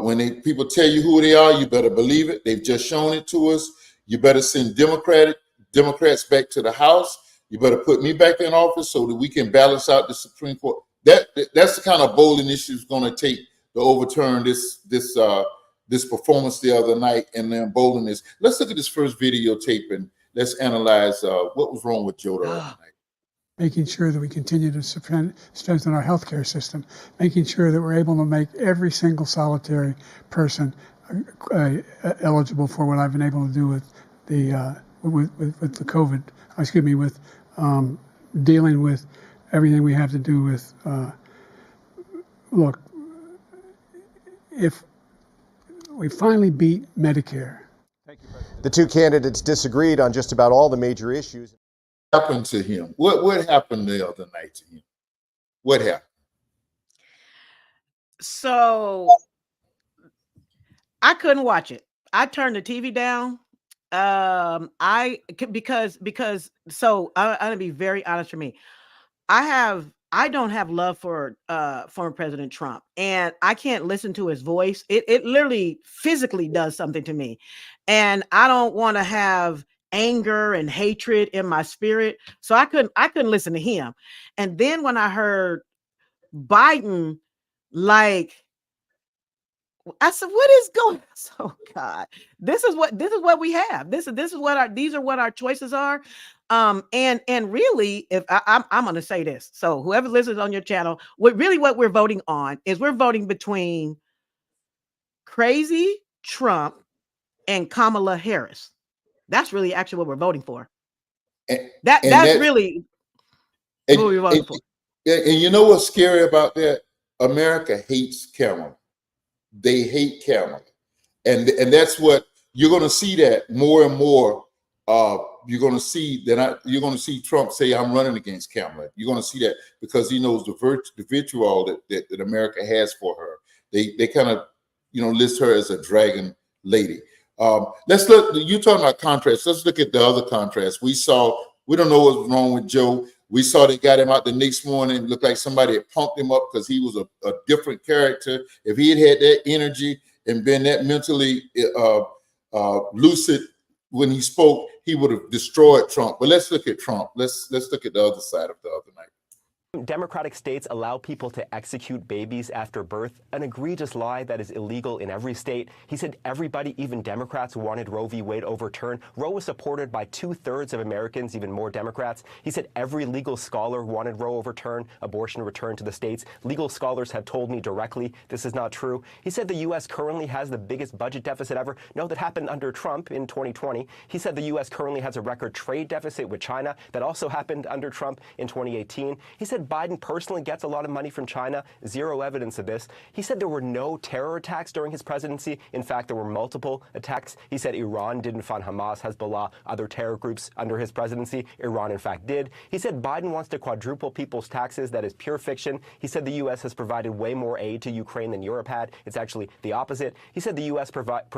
When people tell you who they are, you better believe it. They've just shown it to us. You better send Democrats back to the House. You better put me back in office so that we can balance out the Supreme Court. That's the kind of bold initiative it's going to take overturn this performance the other night and then embolden this. Let's look at this first videotape and let's analyze what was wrong with Joe the other night. Making sure that we continue to strengthen our healthcare system, making sure that we're able to make every single solitary person eligible for what I've been able to do with the COVID. With dealing with everything we have to do with. Look, if we finally beat Medicare. The two candidates disagreed on just about all the major issues. What happened to him? What happened the other night to him? What happened? So I couldn't watch it. I turned the TV down. I'm gonna be very honest for me. I don't have love for former President Trump, and I can't listen to his voice. It literally physically does something to me, and I don't want to have anger and hatred in my spirit. So I couldn't listen to him. And then when I heard Biden, like, I said, what is going on? Oh God, this is what we have. These are what our choices are. And really, if I'm going to say this, so whoever listens on your channel, what we're voting on is we're voting between crazy Trump and Kamala Harris. That's really actually what we're voting for. That's really what we're voting for. And you know what's scary about that? America hates Kamala. They hate Kamala, and that's what you're going to see. That more and more, you're going to see you're going to see Trump say, "I'm running against Kamala." You're going to see that because he knows the vitriol that America has for her. They kind of list her as a dragon lady. Let's look. You talking about contrast? Let's look at the other contrast. We don't know what's wrong with Joe. We saw they got him out the next morning. It looked like somebody had pumped him up because he was a different character. If he had that energy and been that mentally lucid when he spoke, he would have destroyed Trump. But let's look at Trump. Let's look at the other side of the other night. Democratic states allow people to execute babies after birth, an egregious lie that is illegal in every state. He said everybody, even Democrats, wanted Roe v. Wade overturned. Roe was supported by 2/3 of Americans, even more Democrats. He said every legal scholar wanted Roe overturned, abortion returned to the states. Legal scholars have told me directly this is not true. He said the U.S. currently has the biggest budget deficit ever. No, that happened under Trump in 2020. He said the U.S. currently has a record trade deficit with China. That also happened under Trump in 2018. He said Biden personally gets a lot of money from China. Zero evidence of this. He said there were no terror attacks during his presidency. In fact, there were multiple attacks. He said Iran didn't fund Hamas, Hezbollah, other terror groups under his presidency. Iran, in fact, did. He said Biden wants to quadruple people's taxes. That is pure fiction. He said the U.S. has provided way more aid to Ukraine than Europe had. It's actually the opposite. He said the U.S.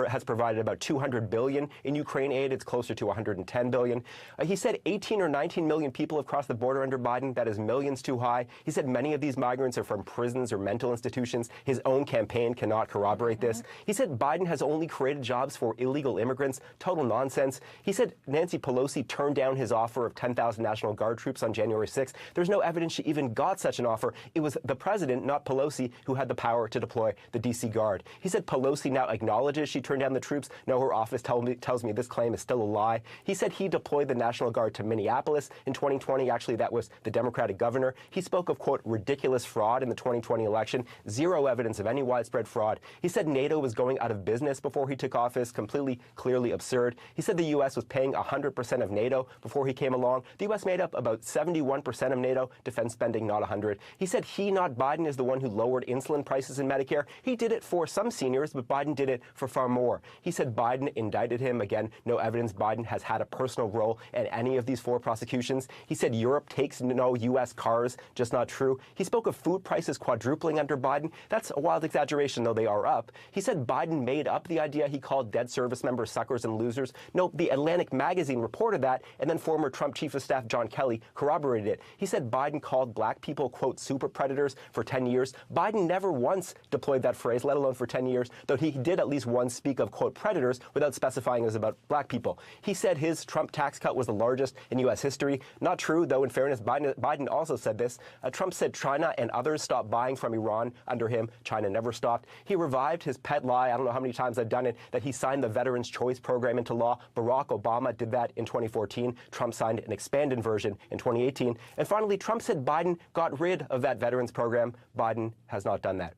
has provided about $200 billion in Ukraine aid. It's closer to $110 billion. He said 18 or 19 million people have crossed the border under Biden. That is millions too high. He said many of these migrants are from prisons or mental institutions. His own campaign cannot corroborate this. He said Biden has only created jobs for illegal immigrants. Total nonsense. He said Nancy Pelosi turned down his offer of 10,000 National Guard troops on January 6th. There's no evidence she even got such an offer. It was the president, not Pelosi, who had the power to deploy the D.C. Guard. He said Pelosi now acknowledges she turned down the troops. No, her office tells me this claim is still a lie. He said he deployed the National Guard to Minneapolis in 2020. Actually, that was the Democratic governor. He spoke of, quote, ridiculous fraud in the 2020 election. Zero evidence of any widespread fraud. He said NATO was going out of business before he took office. Completely, clearly absurd. He said the U.S. was paying 100% of NATO before he came along. The U.S. made up about 71% of NATO defense spending, not 100. He said he, not Biden, is the one who lowered insulin prices in Medicare. He did it for some seniors, but Biden did it for far more. He said Biden indicted him. Again, no evidence Biden has had a personal role in any of these 4 prosecutions. He said Europe takes no U.S. cars, just not true. He spoke of food prices quadrupling under Biden. That's a wild exaggeration, though they are up. He said Biden made up the idea he called dead service members suckers and losers. No, the Atlantic magazine reported that, and then former Trump Chief of Staff John Kelly corroborated it. He said Biden called black people, quote, super predators for 10 years. Biden never once deployed that phrase, let alone for 10 years, though he did at least once speak of, quote, predators without specifying it was about black people. He said his Trump tax cut was the largest in U.S. history. Not true, though, in fairness, Biden also said said this. Trump said China and others stopped buying from Iran under him. China never stopped. He revived his pet lie. I don't know how many times I've done it, that he signed the Veterans Choice Program into law. Barack Obama did that in 2014. Trump signed an expanded version in 2018. And finally, Trump said Biden got rid of that Veterans Program. Biden has not done that.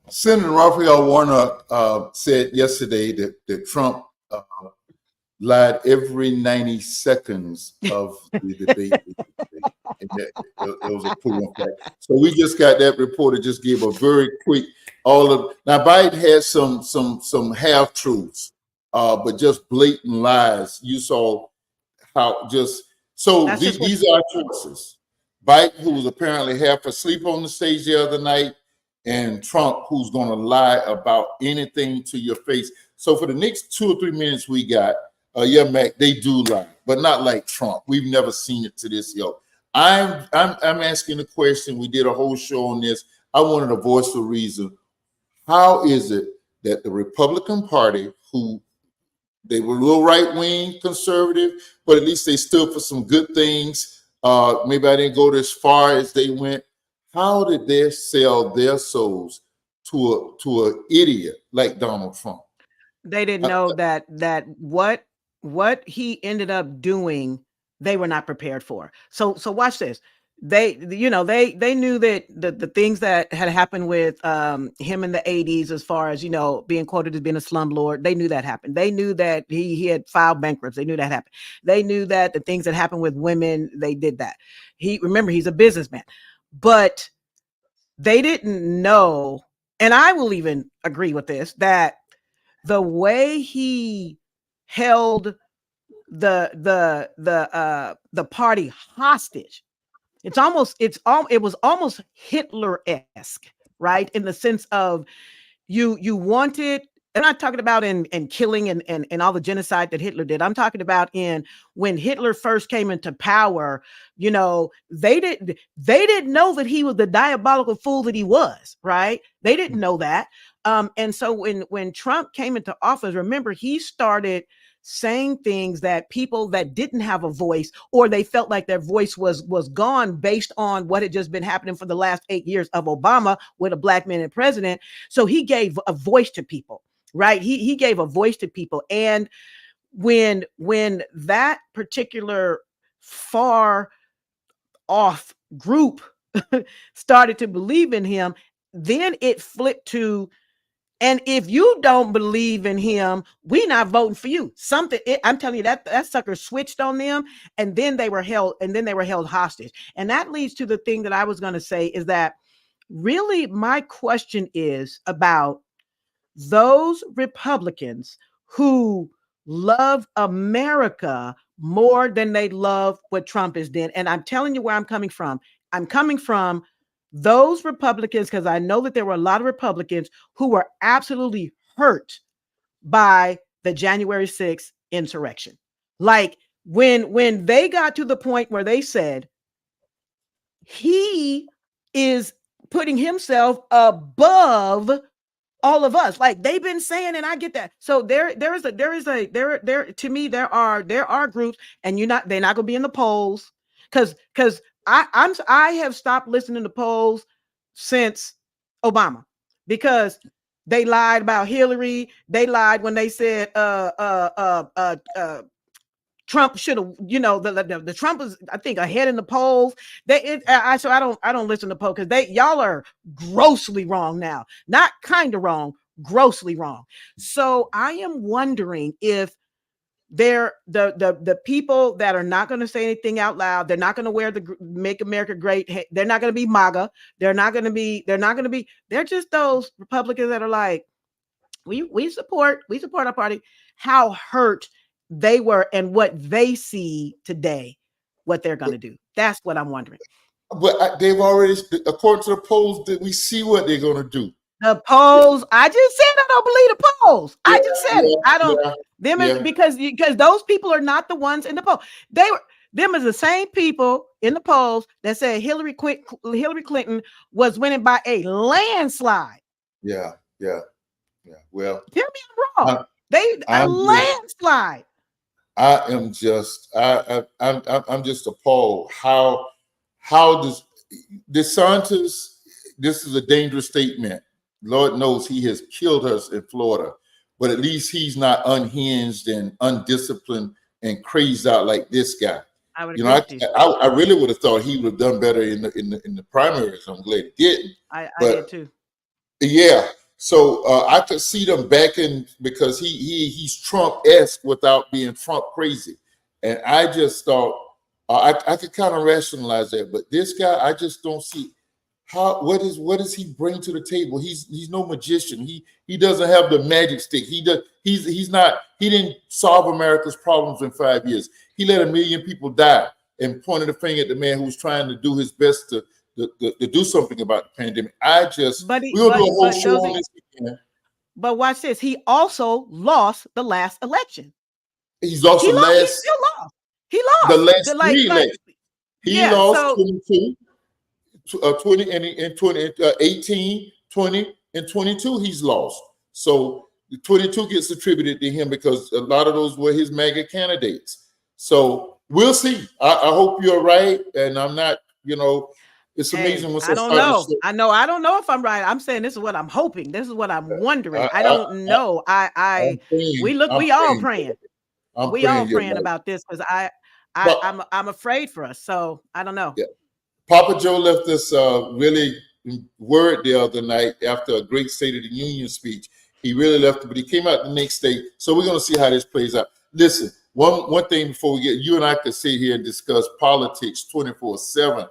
Senator Raphael Warner said yesterday that Trump lied every 90 seconds of the debate. And that was a proven fact. So we just got that report. It just gave a very quick now Biden had some half truths, but just blatant lies. You saw how these are choices. Biden, who was apparently half asleep on the stage the other night, and Trump, who's going to lie about anything to your face. So for the next 2 or 3 minutes we got, Mac, they do lie, but not like Trump. We've never seen it to this level. I'm asking the question. We did a whole show on this. I wanted a voice of reason. How is it that the Republican Party, who they were a little right-wing conservative, but at least they stood for some good things. Maybe I didn't go as far as they went. How did they sell their souls to an idiot like Donald Trump? They didn't know that what he ended up doing, they were not prepared for. So watch this. They knew that the things that had happened with him in the 80s, as far as, being quoted as being a slumlord, they knew that happened. They knew that he had filed bankruptcy. They knew that happened. They knew that the things that happened with women, they did that. Remember, he's a businessman, but they didn't know, and I will even agree with this, that the way he held the party hostage, it was almost Hitler-esque, right? In the sense of you wanted, and I'm not talking about in killing and all the genocide that Hitler did. I'm talking about when Hitler first came into power, they didn't know that he was the diabolical fool that he was, right? They didn't know that. And so when Trump came into office, remember, he started saying things that people that didn't have a voice, or they felt like their voice was gone based on what had just been happening for the last 8 years of Obama with a black man in president. So he gave a voice to people, right? He gave a voice to people. And when that particular far off group started to believe in him, then it flipped to, and if you don't believe in him, we're not voting for you. I'm telling you, that sucker switched on them, and then they were held hostage. And that leads to the thing that I was going to say, is that really my question is about those Republicans who love America more than they love what Trump has done. And I'm telling you where I'm coming from. I'm coming from those Republicans, because I know that there were a lot of Republicans who were absolutely hurt by the January 6th insurrection. Like when they got to the point where they said he is putting himself above all of us, like they've been saying, and I get that. So there to me, there are groups, and they're not gonna be in the polls, because I have stopped listening to polls since Obama, because they lied about Hillary. They lied when they said Trump should have, the Trump is, I think, ahead in the polls. I don't listen to polls, because y'all are grossly wrong now. Not kind of wrong, grossly wrong. So I am wondering if the people that are not going to say anything out loud, they're not going to wear the Make America Great. They're not going to be MAGA. They're just those Republicans that are like, we support our party. How hurt they were, and what they see today, what they're going to do. That's what I'm wondering. But they've already, according to the polls, that we see what they're going to do. The polls, I just said I don't believe the polls. I just said it. I don't because those people are not the ones in the poll. Them is the same people in the polls that said Hillary Clinton was winning by a landslide. Yeah. Well, tell me I'm wrong. A landslide. I'm just appalled how how does DeSantis, this is a dangerous statement. Lord knows he has killed us in Florida, but at least he's not unhinged and undisciplined and crazed out like this guy. I would You agree know, with you. I really would have thought he would have done better in the primaries. I'm glad he didn't. I But did too. yeah, so I could see them backing because he's Trump-esque without being Trump crazy, and I just thought I could kind of rationalize that. But this guy, I just don't see how what does he bring to the table? He's no magician. He doesn't have the magic stick. He didn't solve America's problems in 5 years. He let 1 million people die and pointed a finger at the man who was trying to do his best to do something about the pandemic. We're gonna do a whole show on this weekend. But watch this. He also lost the last election. He's also He still lost. He lost the last three elections. He lost 22, 20 and 20, 18, 20, and 22. He's lost. So the 22 gets attributed to him because a lot of those were his MAGA candidates. So we'll see. I hope you're right, and I'm not. It's amazing. I don't know. I don't know if I'm right. I'm saying this is what I'm hoping. This is what I'm wondering. I don't know. We all praying. We all praying about this because I'm afraid for us. So I don't know. Yeah. Papa Joe left us really word the other night after a great State of the Union speech. He really left it, but he came out the next day. So we're going to see how this plays out. Listen, one thing before we get, you and I could sit here and discuss politics 24/7.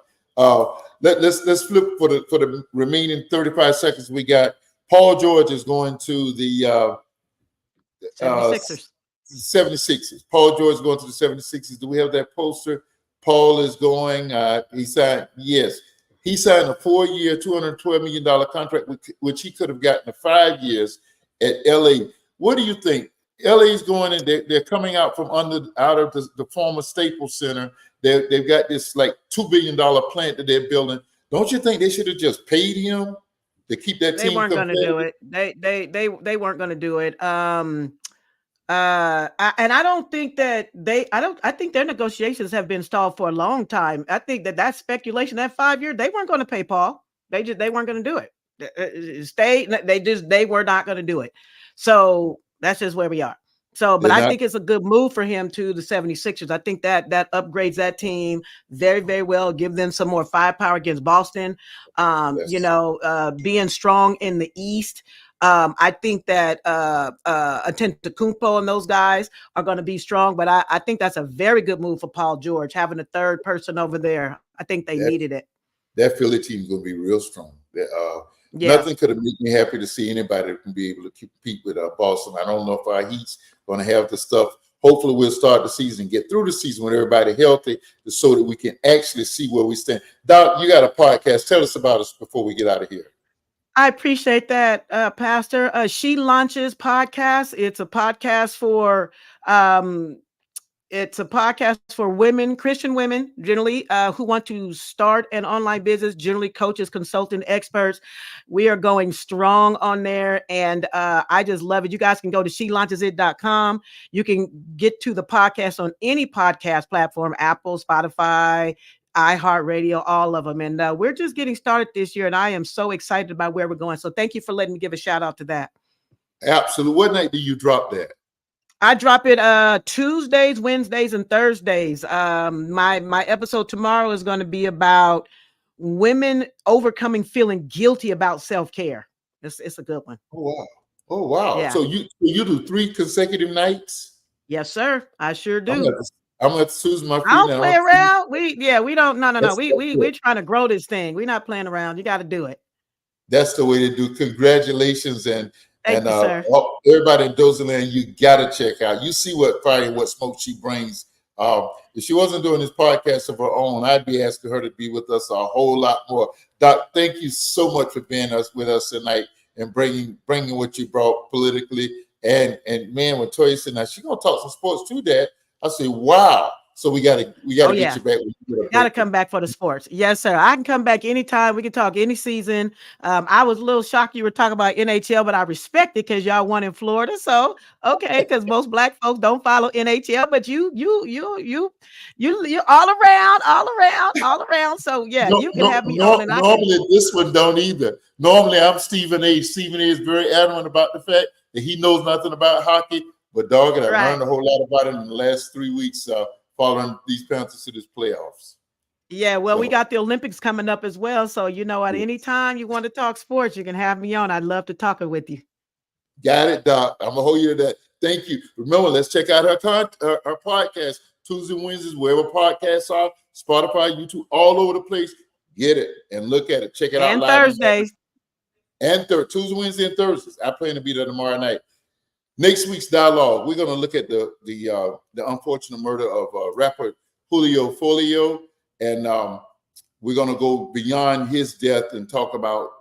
Let's flip for the remaining 35 seconds we got. Paul George is going to the 76ers. 76ers. Paul George is going to the 76ers. Do we have that poster? Paul is going. He signed. Yes, he signed a 4-year, $212 million contract, which he could have gotten 5 years at LA. What do you think? LA is going and they're coming out from out of the former Staples Center. They've got this like $2 billion plant that they're building. Don't you think they should have just paid him to keep that team? They weren't going to do it. They weren't going to do it. And I don't think that I think their negotiations have been stalled for a long time. I think that speculation, that 5 year, they weren't going to pay Paul. They weren't going to do it. They were not going to do it. So that's just where we are. So, but I think it's a good move for him to the 76ers. I think that upgrades that team very, very well. Give them some more firepower against Boston. Being strong in the East. I think that Antetokounmpo and those guys are going to be strong, but I think that's a very good move for Paul George, having a third person over there. I think they needed it. That Philly team is going to be real strong. Nothing could have made me happy to see anybody that can be able to compete with Boston. I don't know if our Heat's going to have the stuff. Hopefully we'll start the season, get through the season with everybody healthy so that we can actually see where we stand. Doc, you got a podcast. Tell us about us before we get out of here. I appreciate that, Pastor. She Launches podcast. It's a podcast for women, Christian women, generally, who want to start an online business, generally coaches, consultant, experts. We are going strong on there, and I just love it. You guys can go to shelaunchesit.com. You can get to the podcast on any podcast platform, Apple, Spotify, iHeartRadio, all of them. And we're just getting started this year, and I am so excited about where we're going. So thank you for letting me give a shout out to that. Absolutely. What night do you drop that? I drop it Tuesdays, Wednesdays, and Thursdays. My episode tomorrow is going to be about women overcoming feeling guilty about self-care. It's a good one. Oh wow. Yeah. So you do 3 consecutive nights? Yes, sir. I sure do. I'm gonna choose my feet. I don't play around. We don't. No. We're trying to grow this thing. We're not playing around. You got to do it. That's the way to do. Congratulations and Thank you, sir. Everybody in Dozell, you gotta check out. You see what fire and what smoke she brings. If she wasn't doing this podcast of her own, I'd be asking her to be with us a whole lot more. Doc, thank you so much for being with us tonight and bringing what you brought politically. And man, when Toya said, now she's gonna talk some sports too, Dad. I say, wow, So we gotta Oh, get yeah. you back. When you get a Got to break. come back for the sports. Yes, sir. I can come back anytime. We can talk any season. I was a little shocked you were talking about NHL, but I respect it because y'all won in Florida. So okay, because most black folks don't follow NHL, but you all around. So yeah, No, you can have me on, and I can. normally this one don't either. Normally I'm Stephen A. Stephen A. is very adamant about the fact that he knows nothing about hockey, but dog, I Right. learned a whole lot about it in the last 3 weeks following these Panthers to this playoffs. Yeah, well, we So, got the Olympics coming up as well. So at yes. any time you want to talk sports, you can have me on. I'd love to talk it with you. Got it, Doc. I'm gonna hold you to that. Thank you. Remember, let's check out our podcast Tuesday, Wednesdays, wherever podcasts are, Spotify, YouTube, all over the place. Get it and look at it. Check it out And live. Thursdays. And Tuesday, Wednesday, and Thursdays. I plan to be there tomorrow night. Next week's dialogue, we're going to look at the unfortunate murder of rapper Julio Folio, and we're going to go beyond his death and talk about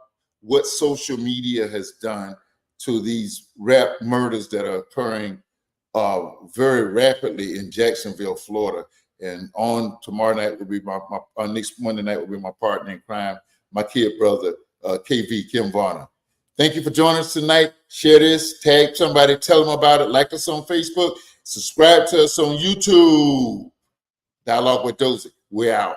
what social media has done to these rap murders that are occurring very rapidly in Jacksonville, Florida. And on tomorrow night will be my next Monday night will be my partner in crime, my kid brother, KV Kim Varner. Thank you for joining us tonight. Share this, tag somebody, tell them about it, like us on Facebook, subscribe to us on YouTube. Dialogue with Dozie. We're out.